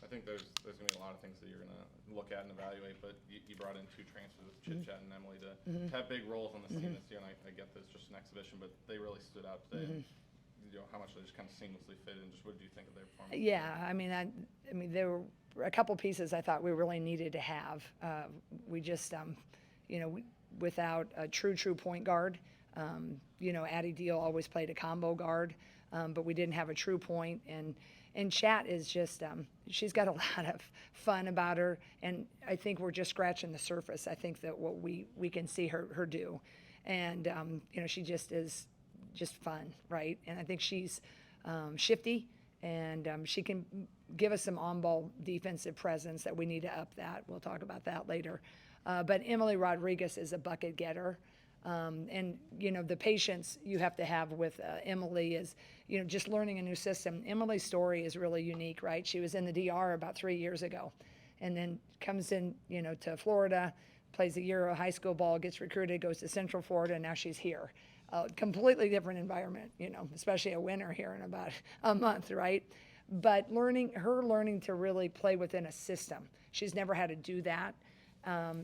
I think there's going to be a lot of things that you're going to look at and evaluate, but you brought in 2 transfers with Chit Chat and Emily to have big roles on this team this year, and I get this just an exhibition, but they really stood out today. You know, how much they just kind of seamlessly fit in. Just what do you think of their performance? Yeah, I mean, there were a couple pieces I thought we really needed to have. We just, you know, without a true point guard, you know, Addie Deal always played a combo guard, but we didn't have a true point. And Chat is just, she's got a lot of fun about her, and I think we're just scratching the surface. I think that what we can see her do, and you know, she just is just fun, right? And I think she's shifty, and she can give us some on-ball defensive presence that we need to up that. We'll talk about that later. But Emily Rodriguez is a bucket getter. And, you know, the patience you have to have with Emily is, you know, just learning a new system. Emily's story is really unique, right? She was in the DR about 3 years ago and then comes in, you know, to Florida, plays a year of high school ball, gets recruited, goes to Central Florida, and now she's here. Completely different environment, you know, especially a winter here in about a month, right? But learning to really play within a system. She's never had to do that.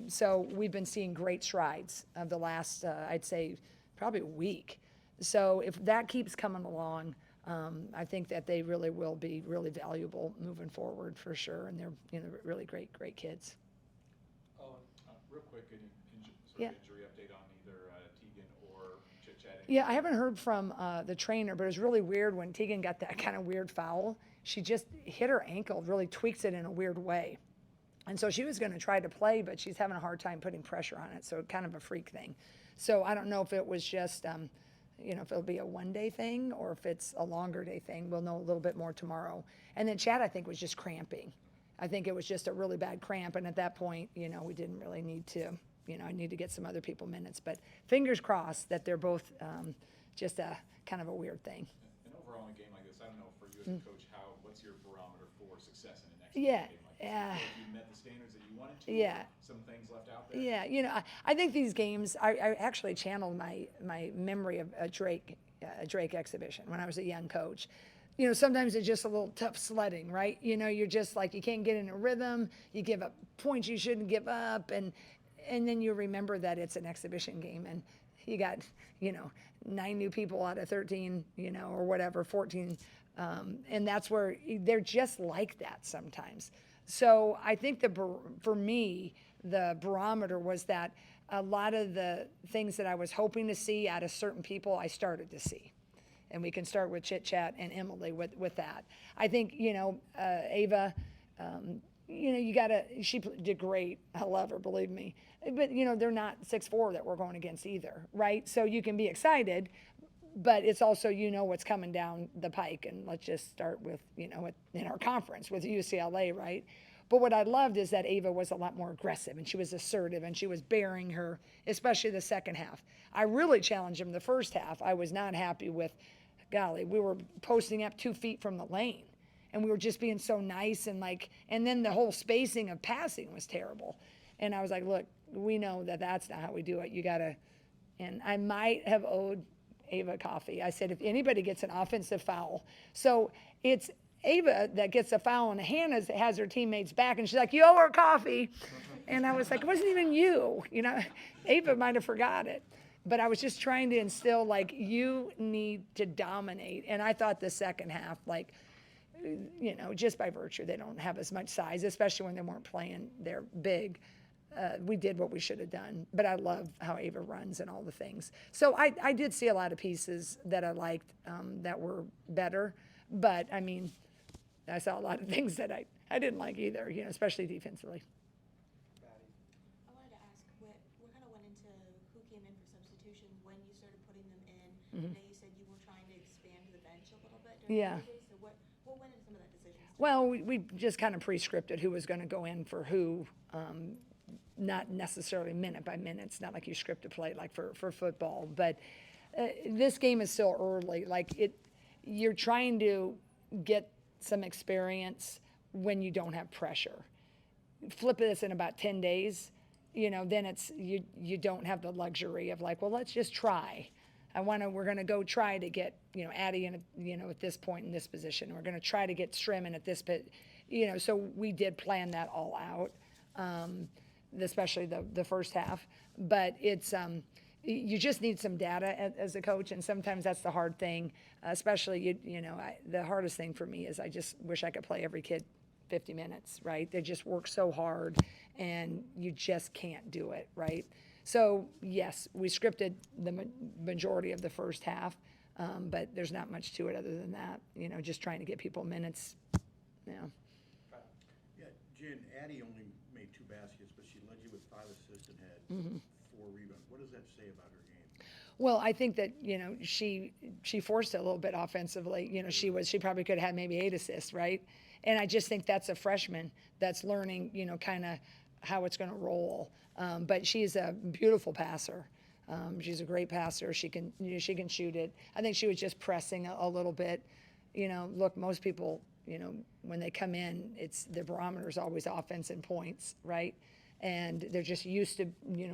So we've been seeing great strides of the last, I'd say, probably a week. So if that keeps coming along, I think that they really will be really valuable moving forward for sure. And they're, you know, really great kids. Oh, real quick, any Yeah. injury update on either Tegan or Chit Chat? Yeah, I haven't heard from the trainer, but it was really weird when Tegan got that kind of weird foul. She just hit her ankle, really tweaks it in a weird way. And so she was going to try to play, but she's having a hard time putting pressure on it. So kind of a freak thing. So I don't know if it was just, you know, if it'll be a one-day thing or if it's a longer day thing. We'll know a little bit more tomorrow. And then Chad, I think, was just cramping. I think it was just a really bad cramp. And at that point, you know, we didn't really need to, you know, I need to get some other people minutes. But fingers crossed that they're both just a kind of a weird thing. And overall in a game like this, I don't know for you as a coach, what's your barometer for success in the next Yeah. game like this? Yeah. If you met the standards that you wanted to, Yeah. some things left out there? Yeah, you know, I think these games, I actually channeled my memory of a Drake exhibition when I was a young coach. You know, sometimes it's just a little tough sledding, right? You know, you're just like, you can't get in a rhythm, you give up points you shouldn't give up, and then you remember that it's an exhibition game, and you got, you know, 9 new people out of 13, you know, or whatever, 14, and that's where they're just like that sometimes. So I think for me, the barometer was that a lot of the things that I was hoping to see out of certain people, I started to see. And we can start with Chit Chat and Emily with that. I think, you know, Ava, you know, she did great. I love her, believe me. But, you know, they're not 6'4" that we're going against either, right? So you can be excited, but it's also, you know, what's coming down the pike. And let's just start with, you know, in our conference with UCLA, right? But what I loved is that Ava was a lot more aggressive, and she was assertive, and she was bearing her, especially the second half. I really challenged him the first half. I was not happy with, golly, we were posting up 2 feet from the lane, and we were just being so nice and and then the whole spacing of passing was terrible. And I was like, look, we know that that's not how we do it. You got to, and I might have owed Ava coffee. I said, if anybody gets an offensive foul. So it's Ava that gets a foul, and Hannah has her teammates back, and she's like, you owe her coffee. And I was like, it wasn't even you. You know, Ava might have forgot it. But I was just trying to instill, you need to dominate. And I thought the second half, you know, just by virtue, they don't have as much size, especially when they weren't playing their big. We did what we should have done. But I love how Ava runs and all the things. So I did see a lot of pieces that I liked that were better. But, I mean, I saw a lot of things that I didn't like either, you know, especially defensively. I wanted to ask, what kind of went into who came in for substitution when you started putting them in? I know you said you were trying to expand the bench a little bit during Yeah. the day, so what went into some of that decision? Well, we just kind of pre-scripted who was going to go in for who, not necessarily minute by minute. It's not like you script a play like for football. But this game is still early. You're trying to get some experience when you don't have pressure. Flip this in about 10 days, you know, then it's you don't have the luxury of well, let's just try. We're going to go try to get, you know, Addie in, you know, at this point in this position. We're going to try to get Strim in at this bit. so we did plan that all out, especially the first half. But it's, you just need some data as a coach, and sometimes that's the hard thing, especially, the hardest thing for me is I just wish I could play every kid 50 minutes, right? They just work so hard, and you just can't do it, right? So, yes, we scripted the majority of the first half, but there's not much to it other than that, just trying to get people minutes, Yeah, Jen, Addie only made 2 baskets, but she led you with 5 assists and had 4 rebounds. What does that say about her game? Well, I think that, she forced it a little bit offensively. She probably could have had maybe 8 assists, right? And I just think that's a freshman that's learning, kind of how it's going to roll. But she's a beautiful passer. She's a great passer. She can shoot it. I think she was just pressing a little bit. Look, most people, when they come in, their barometer is always offense and points, right? And they're just used to,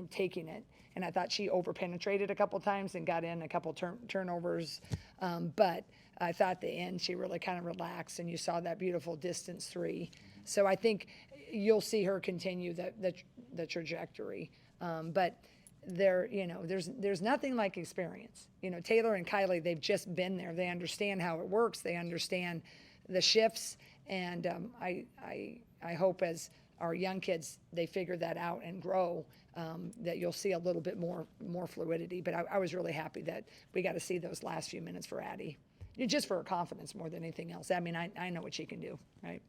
taking it. And I thought she over-penetrated a couple times and got in a couple turnovers. But I thought at the end she really kind of relaxed, and you saw that beautiful distance 3. So I think you'll see her continue the trajectory. But there's nothing like experience. Taylor and Kylie, they've just been there. They understand how it works. They understand the shifts. And I hope as our young kids, they figure that out and grow, that you'll see a little bit more fluidity. But I was really happy that we got to see those last few minutes for Addie, just for her confidence more than anything else. I mean, I know what she can do, right?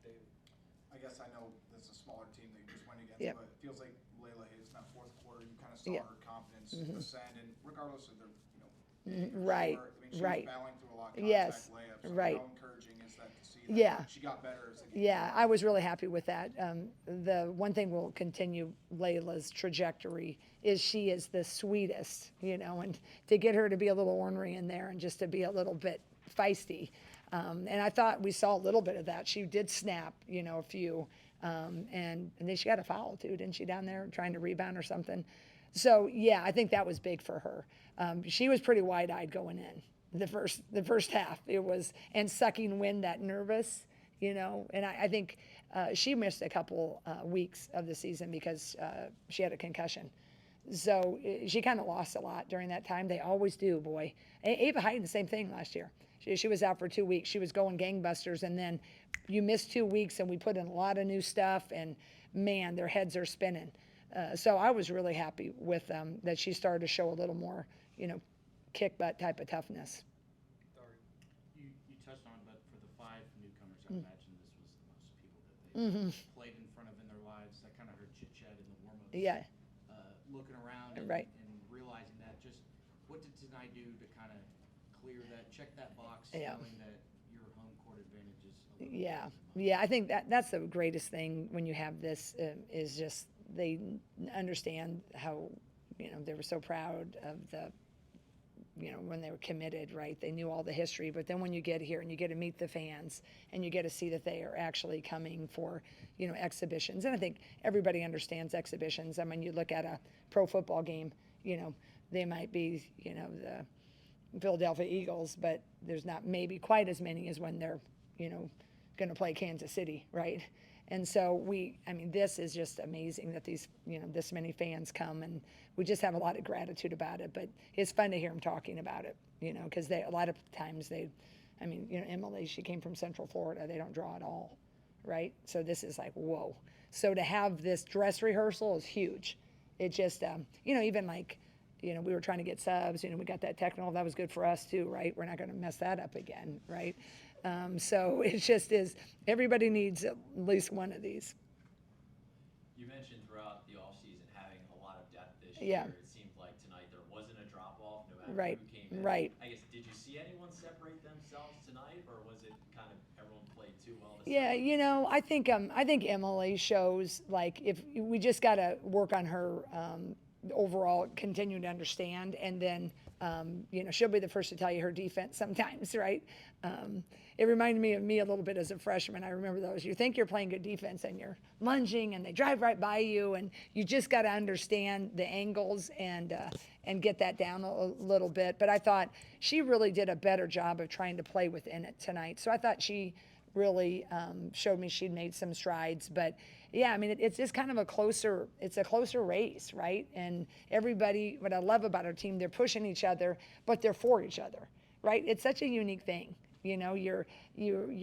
Dave, I guess I know this is a smaller team that you just went against, Yep. but it feels like Layla Hayes in that fourth quarter, you kind of saw Yep. her confidence ascend, and regardless of their, Right, short, I mean, she right. was battling through a lot of Yes, contact layups. So right. How encouraging is that to see that Yeah. she got better as the game Yeah, I was really happy with that. The one thing will continue Layla's trajectory is she is the sweetest, and to get her to be a little ornery in there and just to be a little bit feisty. And I thought we saw a little bit of that. She did snap, a few. And then she got a foul too, didn't she, down there trying to rebound or something? So, yeah, I think that was big for her. She was pretty wide-eyed going in the first half. It was, and sucking wind, that nervous, and I think she missed a couple weeks of the season because she had a concussion. So she kind of lost a lot during that time. They always do, boy. Ava Hyden, the same thing last year. She was out for 2 weeks. She was going gangbusters, and then you miss 2 weeks, and we put in a lot of new stuff, and man, their heads are spinning. So I was really happy with them that she started to show a little more, kick butt type of toughness. You touched on, but for the 5 newcomers, I imagine this was the most people that they played in front of in their lives. I kind of heard chit chat in the warm-ups. Yeah. Looking around and, Right. and realizing that. Just what did tonight do to kind of clear that, check that box, Yeah. knowing that your home court advantage is a little Yeah, bit yeah. I think that's the greatest thing when you have this is just they understand how they were so proud of the when they were committed, right? They knew all the history, but then when you get here and you get to meet the fans and you get to see that they are actually coming for exhibitions, and I think everybody understands exhibitions. I mean, you look at a pro football game, they might be the Philadelphia Eagles, but there's not maybe quite as many as when they're going to play Kansas City, right? And so this is just amazing that these, this many fans come, and we just have a lot of gratitude about it. But it's fun to hear them talking about it, because a lot of times Emily, she came from Central Florida. They don't draw at all, right? So this is like, whoa. So to have this dress rehearsal is huge. It just, even like, we were trying to get subs, we got that technical. That was good for us too, right? We're not going to mess that up again, right? So it just is, everybody needs at least one of these. You mentioned throughout the offseason having a lot of depth this Yeah. year. It seemed like tonight there wasn't a drop-off no matter Right, who came in. right. I guess, did you see anyone separate themselves tonight, or was it kind of everyone played too well to Yeah, separate? I think Emily shows, like, if we just got to work on her overall, continue to understand, and then she'll be the first to tell you her defense sometimes, right? It reminded me of me a little bit as a freshman. I remember those. You think you're playing good defense and you're lunging and they drive right by you, and you just got to understand the angles and get that down a little bit. But I thought she really did a better job of trying to play within it tonight. So I thought she really showed me she'd made some strides. But yeah, I mean, it's just kind of a closer race, right? And everybody, what I love about our team, they're pushing each other, but they're for each other, right? It's such a unique thing. You know, you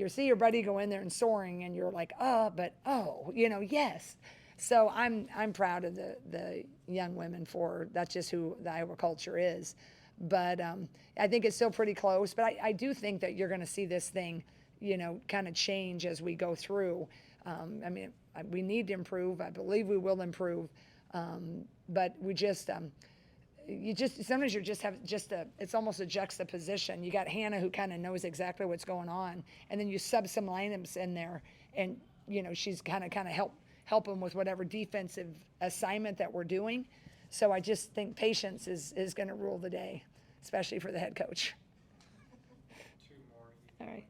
see your buddy go in there and soaring, and you're like, yes. So I'm proud of the young women that's just who the Iowa culture is. But I think it's still pretty close. But I do think that you're going to see this thing, kind of change as we go through. I mean, we need to improve. I believe we will improve. But we just, sometimes you just have it's almost a juxtaposition. You got Hannah, who kind of knows exactly what's going on, and then you sub some lineups in there, and she's kind of help them with whatever defensive assignment that we're doing. So I just think patience is going to rule the day, especially for the head coach. Two more. All right.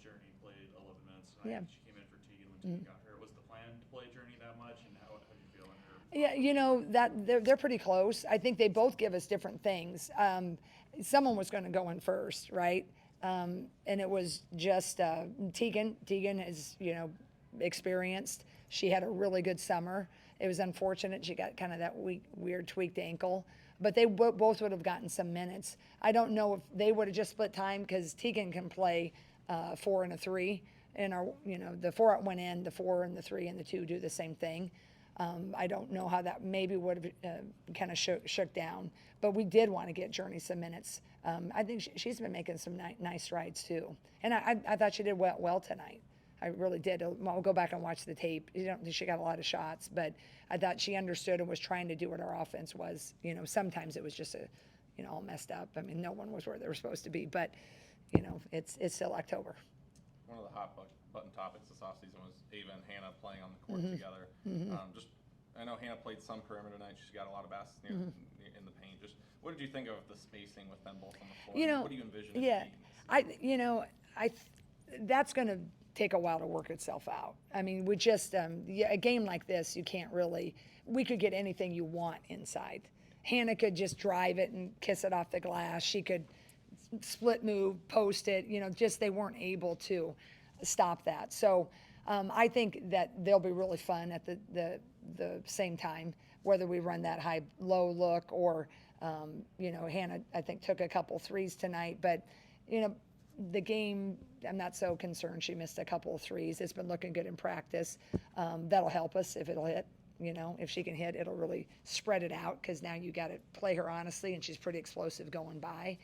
Journey played 11 minutes tonight. Yeah. She came in for Tegan when Tegan got hurt. Was the plan to play Journey that much, and how did you feel in her? Yeah, that they're pretty close. I think they both give us different things. Someone was going to go in first, right? And it was just Tegan. Tegan is experienced. She had a really good summer. It was unfortunate she got kind of that weird tweaked ankle, but they both would have gotten some minutes. I don't know if they would have just split time, because Tegan can play 4 and a 3, and the 4 went in, the 4 and the 3 and the 2 do the same thing. I don't know how that maybe would have kind of shook down, but we did want to get Journey some minutes. I think she's been making some nice strides too, and I thought she did well tonight. I really did. I'll go back and watch the tape. I don't think she got a lot of shots, but I thought she understood and was trying to do what our offense was. Sometimes it was just all messed up. I mean, no one was where they were supposed to be, but it's still October. One of the hot button topics this offseason was Ava and Hannah playing on the court together. I know Hannah played some perimeter tonight. She's got a lot of baskets in the paint. Just what did you think of the spacing with them both on the floor? What do you envision? Yeah, that's going to take a while to work itself out. I mean, we just a game like this, you can't really. We could get anything you want inside. Hannah could just drive it and kiss it off the glass. She could split move, post it. Just they weren't able to stop that. So I think that they'll be really fun at the same time, whether we run that high-low look or Hannah I think took a couple threes tonight, but the game, I'm not so concerned. She missed a couple of threes. It's been looking good in practice. That'll help us if it'll hit. If she can hit, it'll really spread it out, because now you got to play her honestly, and she's pretty explosive going by.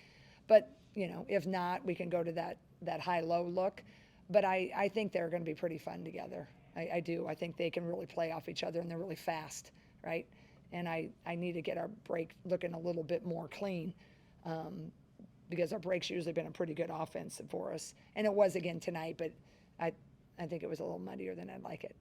But if not, we can go to that high-low look. But I think they're going to be pretty fun together. I do. I think they can really play off each other, and they're really fast, right? And I need to get our break looking a little bit more clean. Because our break's usually been a pretty good offense for us. And it was again tonight, but I think it was a little muddier than I'd like it.